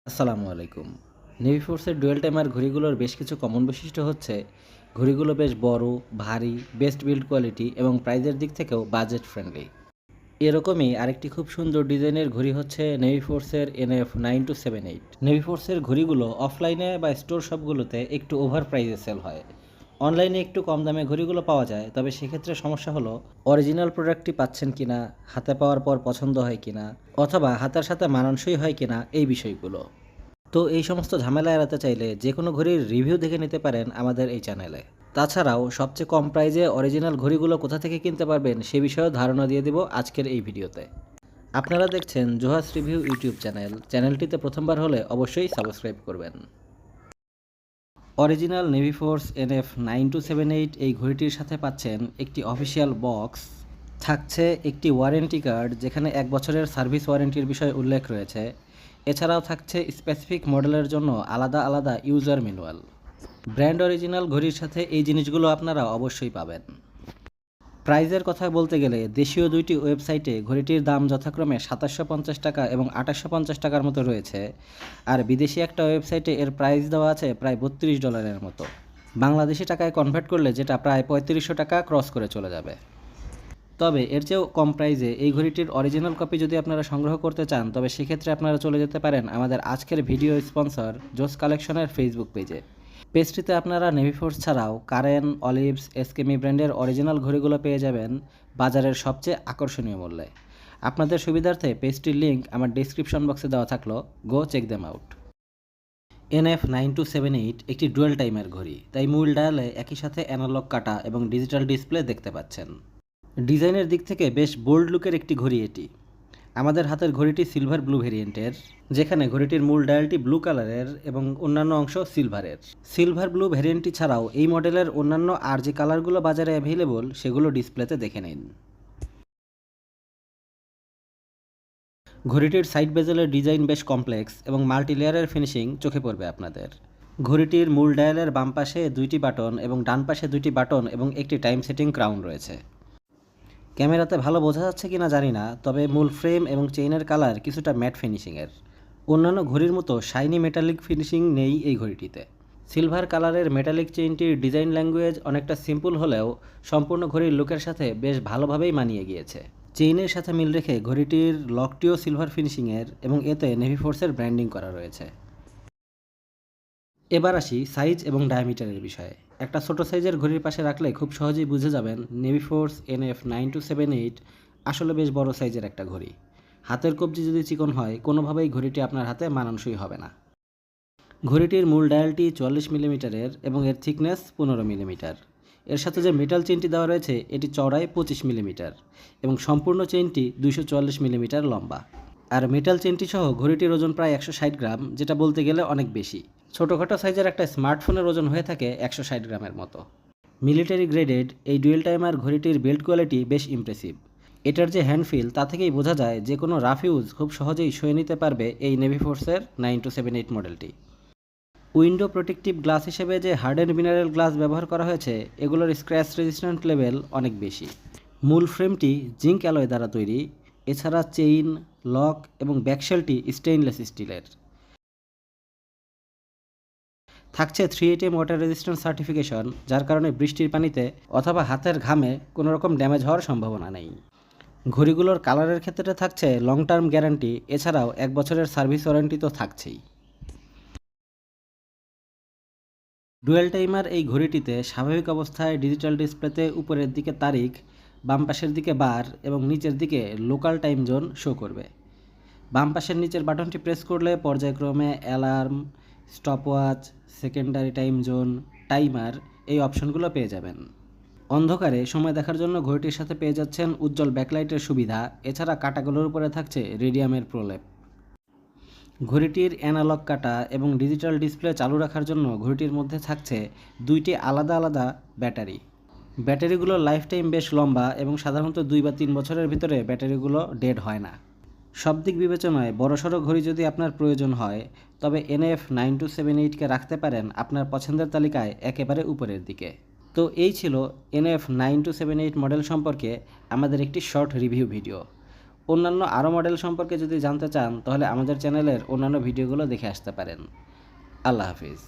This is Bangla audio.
আসসালামু আলাইকুম। নেভি ফোর্সের ডুয়েল টাইমার ঘড়িগুলোর বেশ কিছু কমন বৈশিষ্ট্য হচ্ছে ঘড়িগুলো বেশ বড়, ভারী, বেস্ট বিল্ড কোয়ালিটি এবং প্রাইজের দিক থেকেও বাজেট ফ্রেন্ডলি। এরকমই আরেকটি খুব সুন্দর ডিজাইনের ঘড়ি হচ্ছে নেভি ফোর্সের NF9278। নেভি ফোর্সের ঘড়িগুলো অফলাইনে বা স্টোর শপগুলোতে একটু ওভার প্রাইসে সেল হয়। অনলাইনে একটু কম দামে ঘড়িগুলো পাওয়া যায়, তবে সেক্ষেত্রে সমস্যা হলো অরিজিনাল প্রোডাক্টটি পাচ্ছেন কিনা, হাতে পাওয়ার পর পছন্দ হয় কিনা, অথবা হাতের সাথে মানানসই হয় কিনা এই বিষয়গুলো। তো এই সমস্ত ঝামেলা এড়াতে চাইলে যে কোনো ঘড়ির রিভিউ দেখে নিতে পারেন আমাদের এই চ্যানেলে। তাছাড়াও সবচেয়ে কম প্রাইজে অরিজিনাল ঘড়িগুলো কোথা থেকে কিনতে পারবেন সে বিষয়েও ধারণা দিয়ে দেব আজকের এই ভিডিওতে। আপনারা দেখছেন জোহাস রিভিউ ইউটিউব চ্যানেলটিতে প্রথমবার হলে অবশ্যই সাবস্ক্রাইব করবেন। অরিজিনাল নেভি ফোর্স NF9278 এই ঘড়িটির সাথে পাচ্ছেন একটি অফিসিয়াল বক্স, থাকছে একটি ওয়ারেন্টি কার্ড যেখানে 1 বছরের সার্ভিস ওয়ারেন্টির বিষয়ে উল্লেখ রয়েছে। এছাড়াও থাকছে স্পেসিফিক মডেলের জন্য আলাদা আলাদা ইউজার ম্যানুয়াল। ব্র্যান্ড অরিজিনাল ঘড়ির সাথে এই জিনিসগুলো আপনারা অবশ্যই পাবেন। প্রাইজের কথা বলতে গেলে দেশীয় দুইটি ওয়েবসাইটে ঘড়িটির দাম যথাক্রমে 2750 টাকা এবং 2850 টাকার মতো রয়েছে, আর বিদেশি একটা ওয়েবসাইটে এর প্রাইস দেওয়া আছে প্রায় $32 মতো। বাংলাদেশি টাকায় কনভার্ট করলে যেটা প্রায় 3500 টাকা ক্রস করে চলে যাবে। তবে এর চেয়েও কম প্রাইসে এই ঘড়িটির অরিজিনাল কপি যদি আপনারা সংগ্রহ করতে চান, তবে সেক্ষেত্রে আপনারা চলে যেতে পারেন আমাদের আজকের ভিডিও স্পন্সর জোস কালেকশনের ফেসবুক পেজে। পেজটিতে আপনারা নেভি ফোর্স ছাড়াও কারেন, অলিভস, এসকেমি ব্র্যান্ডের অরিজিনাল ঘড়িগুলো পেয়ে যাবেন বাজারের সবচেয়ে আকর্ষণীয় মূল্যে। আপনাদের সুবিধার্থে পেজটির লিঙ্ক আমার ডেসক্রিপশন বক্সে দেওয়া থাকলো, গো চেক দেম আউট। NF9278 একটি ডুয়েল টাইমের ঘড়ি, তাই মূল ডায়ালে একই সাথে অ্যানালগ কাটা এবং ডিজিটাল ডিসপ্লে দেখতে পাচ্ছেন। ডিজাইনের দিক থেকে বেশ বোল্ড লুকের একটি ঘড়ি এটি। আমাদের হাতের ঘড়িটি সিলভার ব্লু ভেরিয়েন্টের, যেখানে ঘড়িটির মূল ডায়ালটি ব্লু কালারের এবং অন্যান্য অংশ সিলভারের। সিলভার ব্লু ভেরিয়েন্টটি ছাড়াও এই মডেলের অন্যান্য আর যে কালারগুলো বাজারে অ্যাভেলেবল সেগুলো ডিসপ্লেতে দেখে নিন। ঘড়িটির সাইড বেজেলের ডিজাইন বেশ কমপ্লেক্স এবং মাল্টি লেয়ারের ফিনিশিং চোখে পড়বে আপনাদের। ঘড়িটির মূল ডায়ালের বাম পাশে 2টি বাটন এবং ডান পাশে 2টি বাটন এবং একটি টাইম সেটিং ক্রাউন রয়েছে। ক্যামেরাতে ভালো বোঝা যাচ্ছে কিনা জানি না, তবে মূল ফ্রেম এবং চেইনের কালার কিছুটা ম্যাট ফিনিশিংয়ের। অন্যান্য ঘড়ির মতো শাইনি মেটালিক ফিনিশিং নেই এই ঘড়িটিতে। সিলভার কালারের মেটালিক চেইনটির ডিজাইন ল্যাঙ্গুয়েজ অনেকটা সিম্পল হলেও সম্পূর্ণ ঘড়ির লুকের সাথে বেশ ভালোভাবেই মানিয়ে গিয়েছে। চেইনের সাথে মিল রেখে ঘড়িটির লকটিও সিলভার ফিনিশিংয়ের এবং এতে নেভি ফোর্সের ব্র্যান্ডিং করা রয়েছে। এবার আসি সাইজ এবং ডায়ামিটারের বিষয়ে। একটা ছোট সাইজের ঘড়ির পাশে রাখলে খুব সহজেই বুঝে যাবেন নেভি ফোর্স NF9278 আসলে বেশ বড় সাইজের একটা ঘড়ি। হাতের কবজি যদি চিকন হয়, কোনোভাবেই ঘড়িটি আপনার হাতে মানানসই হবে না। ঘড়িটির মূল ডায়ালটি 44 মিলিমিটারের এবং এর থিকনেস 15 মিলিমিটার। এর সাথে যে মেটাল চেইনটি দেওয়া রয়েছে এটি চওড়ায় 25 মিলিমিটার এবং সম্পূর্ণ চেইনটি 244 মিলিমিটার লম্বা। আর মেটাল চেইনটি সহ ঘড়িটির ওজন প্রায় 160 গ্রাম, যেটা বলতে গেলে অনেক বেশি। ছোটোখাটো সাইজের একটা স্মার্টফোনের ওজন হয়ে থাকে 160 গ্রামের মতো। মিলিটারি গ্রেডেড এই ডুয়েল টাইমার ঘড়িটির বেল্ট কোয়ালিটি বেশ ইমপ্রেসিভ। এটার যে হ্যান্ডফিল তা থেকেই বোঝা যায় যে কোনো রাফ ইউজ খুব সহজেই সয়ে নিতে পারবে এই নেভি ফোর্সের 9278 মডেলটি। উইন্ডো প্রোটেক্টিভ গ্লাস হিসেবে যে হার্ডেন মিনারেল গ্লাস ব্যবহার করা হয়েছে এগুলোর স্ক্র্যাচ রেজিস্ট্যান্ট লেভেল অনেক বেশি। মূল ফ্রেমটি জিঙ্ক অ্যালয় দ্বারা তৈরি, এছাড়া চেইন, লক এবং ব্যাকশেলটি স্টেইনলেস স্টিলের। থাকছে 3ATM ওয়াটার রেজিস্ট্যান্স সার্টিফিকেশন, যার কারণে বৃষ্টির পানিতে অথবা হাতের ঘামে কোনো রকম ড্যামেজ হওয়ার সম্ভাবনা নেই। ঘড়িগুলোর কালারের ক্ষেত্রে থাকছে লং টার্ম গ্যারান্টি, এছাড়াও 1 বছরের সার্ভিস ওয়ারেন্টি তো থাকছেই। ডুয়েল টাইমার এই ঘড়িটিতে স্বাভাবিক অবস্থায় ডিজিটাল ডিসপ্লেতে উপরের দিকে তারিখ, বাম পাশের দিকে বার এবং নিচের দিকে লোকাল টাইম জোন শো করবে। বাম পাশের নিচের বাটনটি প্রেস করলে পর্যায়ক্রমে alarm, stopwatch, secondary time zone, timer এই অপশনগুলো পেয়ে যাবেন। অন্ধকারে সময় দেখার জন্য ঘড়িটির সাথে পেয়ে যাচ্ছেন উজ্জ্বল ব্যাকলাইটের সুবিধা, এছাড়া কাটাগুলোর উপরে থাকছে রেডিয়ামের প্রলেপ। ঘড়িটির অ্যানালগ কাটা এবং ডিজিটাল ডিসপ্লে চালু রাখার জন্য ঘড়িটির মধ্যে থাকছে 2টি আলাদা আলাদা ব্যাটারি। ব্যাটারিগুলোর লাইফ টাইম বেশ লম্বা এবং সাধারণত 2 বা 3 বছরের ভিতরে ব্যাটারিগুলো ডেড হয় না। সব দিক বিবেচনায় বড়সড় ঘড়ি যদি আপনার প্রয়োজন হয়, তবে NF9278কে রাখতে পারেন আপনার পছন্দের তালিকায় একেবারে উপরের দিকে। তো এই ছিল NF9278 মডেল সম্পর্কে আমাদের একটি শর্ট রিভিউ ভিডিও। অন্যান্য আরও মডেল সম্পর্কে যদি জানতে চান তাহলে আমাদের চ্যানেলের অন্যান্য ভিডিওগুলো দেখে আসতে পারেন। আল্লাহ হাফিজ।